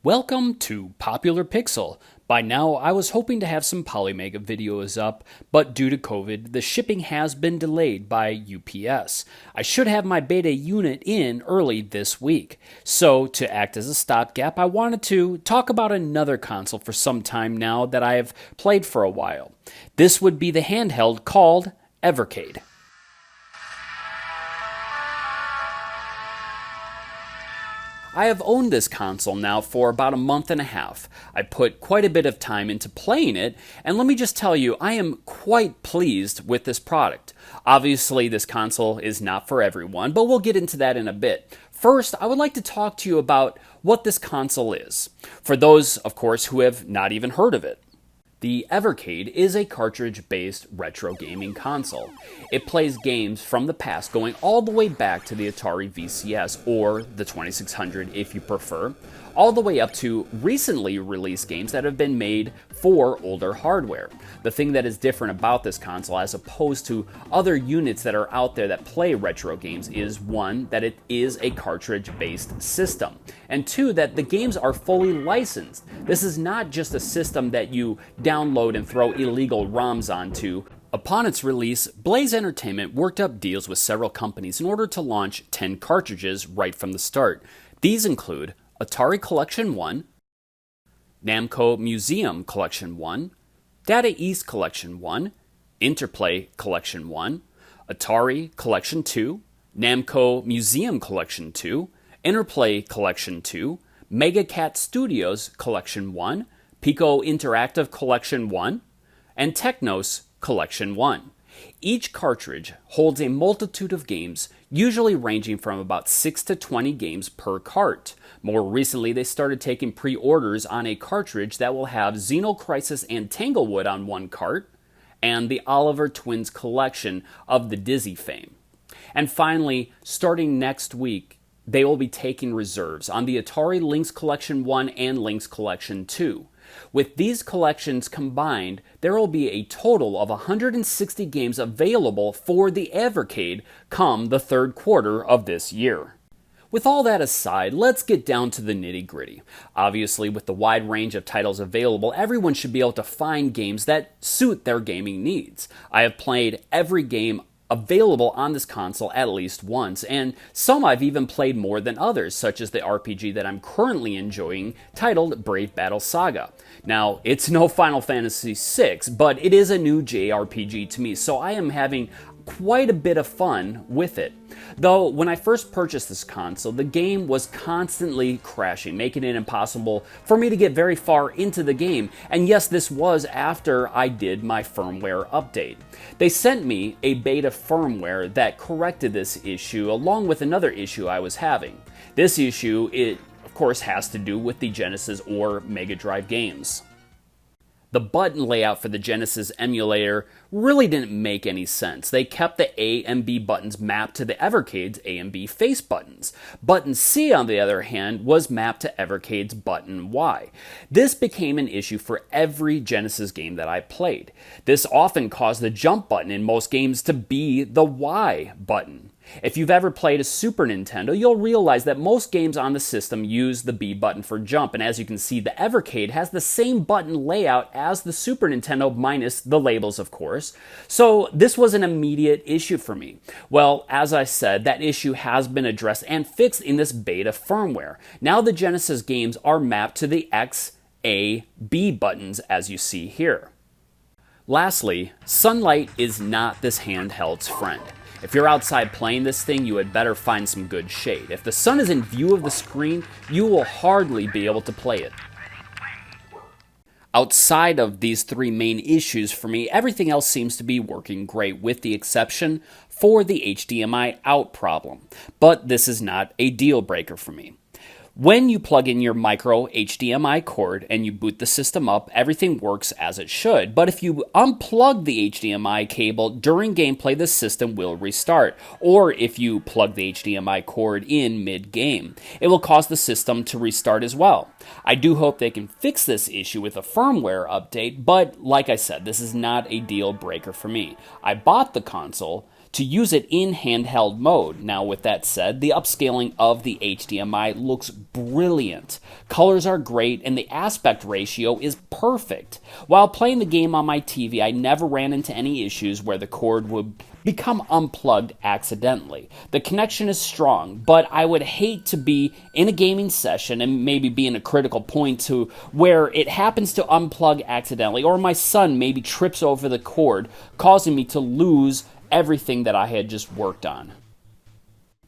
Welcome to Popular Pixel. By now, I was hoping to have some Polymega videos up, but due to COVID, the shipping has been delayed by UPS. I should have my beta unit in early this week. So, to act as a stopgap, I wanted to talk about another console for some time now that I have played for a while. This would be the handheld called Evercade. I have owned this console now for about a month and a half. I put quite a bit of time into playing it, and let me just tell you, I am quite pleased with this product. Obviously, this console is not for everyone, but we'll get into that in a bit. First, I would like to talk to you about what this console is, for those, of course, who have not even heard of it. The Evercade is a cartridge-based retro gaming console. It plays games from the past going all the way back to the Atari VCS, or the 2600 if you prefer, all the way up to recently released games that have been made for older hardware. The thing that is different about this console as opposed to other units that are out there that play retro games is one, that it is a cartridge-based system, and two, that the games are fully licensed. This is not just a system that you download and throw illegal ROMs onto. Upon its release, Blaze Entertainment worked up deals with several companies in order to launch 10 cartridges right from the start. These include Atari Collection 1, Namco Museum Collection 1, Data East Collection 1, Interplay Collection 1, Atari Collection 2, Namco Museum Collection 2, Interplay Collection 2, MegaCat Studios Collection 1, Pico Interactive Collection 1, and Technos Collection 1. Each cartridge holds a multitude of games, usually ranging from about 6 to 20 games per cart. More recently, they started taking pre-orders on a cartridge that will have Xenocrisis and Tanglewood on one cart, and the Oliver Twins collection of the Dizzy fame. And finally, starting next week, they will be taking reserves on the Atari Lynx Collection 1 and Lynx Collection 2. With these collections combined, there will be a total of 160 games available for the Evercade come the third quarter of this year. With all that aside, let's get down to the nitty-gritty. Obviously, with the wide range of titles available, everyone should be able to find games that suit their gaming needs. I have played every game available on this console at least once, and some I've even played more than others, such as the RPG that I'm currently enjoying, titled Brave Battle Saga. Now, it's no Final Fantasy VI, but it is a new JRPG to me, so I am having quite a bit of fun with it. Though, when I first purchased this console, the game was constantly crashing, making it impossible for me to get very far into the game. And yes, this was after I did my firmware update. They sent me a beta firmware that corrected this issue, along with another issue I was having. This issue, of course, has to do with the Genesis or Mega Drive games. The button layout for the Genesis emulator really didn't make any sense. They kept the A and B buttons mapped to the Evercade's A and B face buttons. Button C, on the other hand, was mapped to Evercade's button Y. This became an issue for every Genesis game that I played. This often caused the jump button in most games to be the Y button. If you've ever played a Super Nintendo, you'll realize that most games on the system use the B button for jump, and as you can see, the Evercade has the same button layout as the Super Nintendo, minus the labels, of course. So this was an immediate issue for me. Well, as I said, that issue has been addressed and fixed in this beta firmware. Now the Genesis games are mapped to the X, A, B buttons, as you see here. Lastly, sunlight is not this handheld's friend. If you're outside playing this thing, you had better find some good shade. If the sun is in view of the screen, you will hardly be able to play it. Outside of these three main issues for me, everything else seems to be working great, with the exception for the HDMI Out problem. But this is not a deal breaker for me. When you plug in your micro HDMI cord and you boot the system up, everything works as it should. But if you unplug the HDMI cable during gameplay, the system will restart. Or if you plug the HDMI cord in mid-game, it will cause the system to restart as well. I do hope they can fix this issue with a firmware update, but like I said, this is not a deal breaker for me. I bought the console to use it in handheld mode. Now, with that said, the upscaling of the HDMI looks brilliant. Colors are great, and the aspect ratio is perfect. While playing the game on my TV, I never ran into any issues where the cord would become unplugged accidentally. The connection is strong, but I would hate to be in a gaming session and maybe be in a critical point to where it happens to unplug accidentally, or my son maybe trips over the cord, causing me to lose everything that I had just worked on.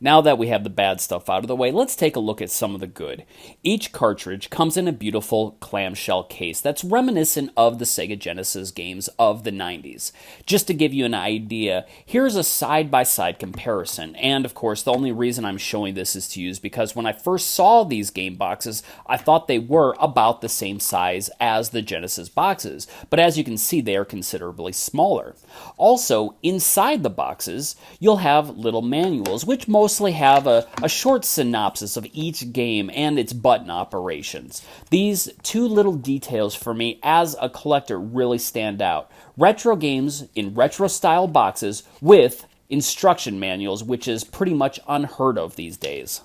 Now that we have the bad stuff out of the way, let's take a look at some of the good. Each cartridge comes in a beautiful clamshell case that's reminiscent of the Sega Genesis games of the 90s. Just to give you an idea, here's a side-by-side comparison, and of course the only reason I'm showing this is to use because when I first saw these game boxes, I thought they were about the same size as the Genesis boxes, but as you can see, they are considerably smaller. Also, inside the boxes, you'll have little manuals, which mostly have a short synopsis of each game and its button operations. These two little details for me as a collector really stand out. Retro games in retro-style boxes with instruction manuals, which is pretty much unheard of these days.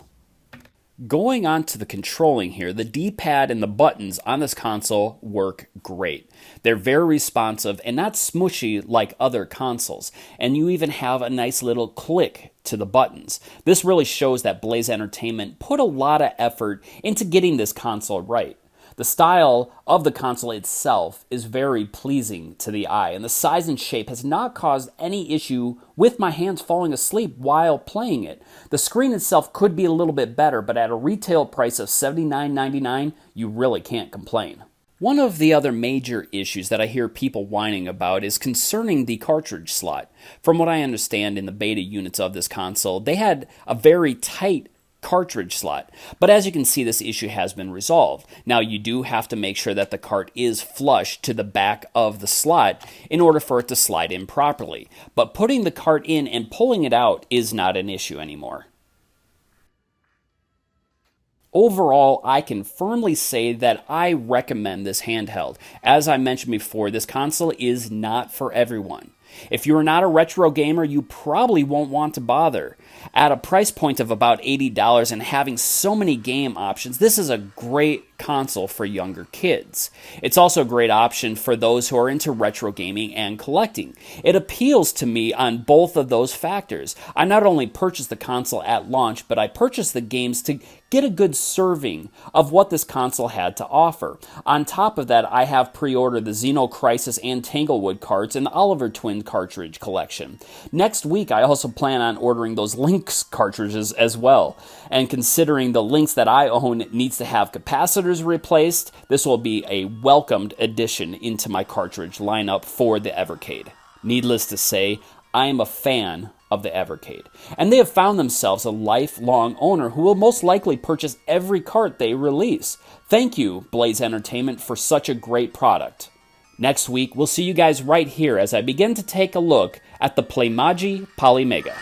Going on to the controlling here, the D-pad and the buttons on this console work great. They're very responsive and not smushy like other consoles, and you even have a nice little click to the buttons. This really shows that Blaze Entertainment put a lot of effort into getting this console right. The style of the console itself is very pleasing to the eye, and the size and shape has not caused any issue with my hands falling asleep while playing it. The screen itself could be a little bit better, but at a retail price of $79.99, you really can't complain. One of the other major issues that I hear people whining about is concerning the cartridge slot. From what I understand in the beta units of this console, they had a very tight cartridge slot, but as you can see, this issue has been resolved. Now, you do have to make sure that the cart is flush to the back of the slot in order for it to slide in properly, but putting the cart in and pulling it out is not an issue anymore. Overall, I can firmly say that I recommend this handheld. As I mentioned before, this console is not for everyone. If you're not a retro gamer, you probably won't want to bother. At a price point of about $80 and having so many game options, this is a great console for younger kids. It's also a great option for those who are into retro gaming and collecting. It appeals to me on both of those factors. I not only purchased the console at launch, but I purchased the games to get a good serving of what this console had to offer. On top of that, I have pre-ordered the Xeno Crisis and Tanglewood cards and the Oliver Twin cartridge collection. Next week, I also plan on ordering those Lynx cartridges as well. And considering the Lynx that I own needs to have capacitors replaced, this will be a welcomed addition into my cartridge lineup for the Evercade. Needless to say, I am a fan of the Evercade, and they have found themselves a lifelong owner who will most likely purchase every cart they release. Thank you, Blaze Entertainment, for such a great product. Next week, we'll see you guys right here as I begin to take a look at the Polymega.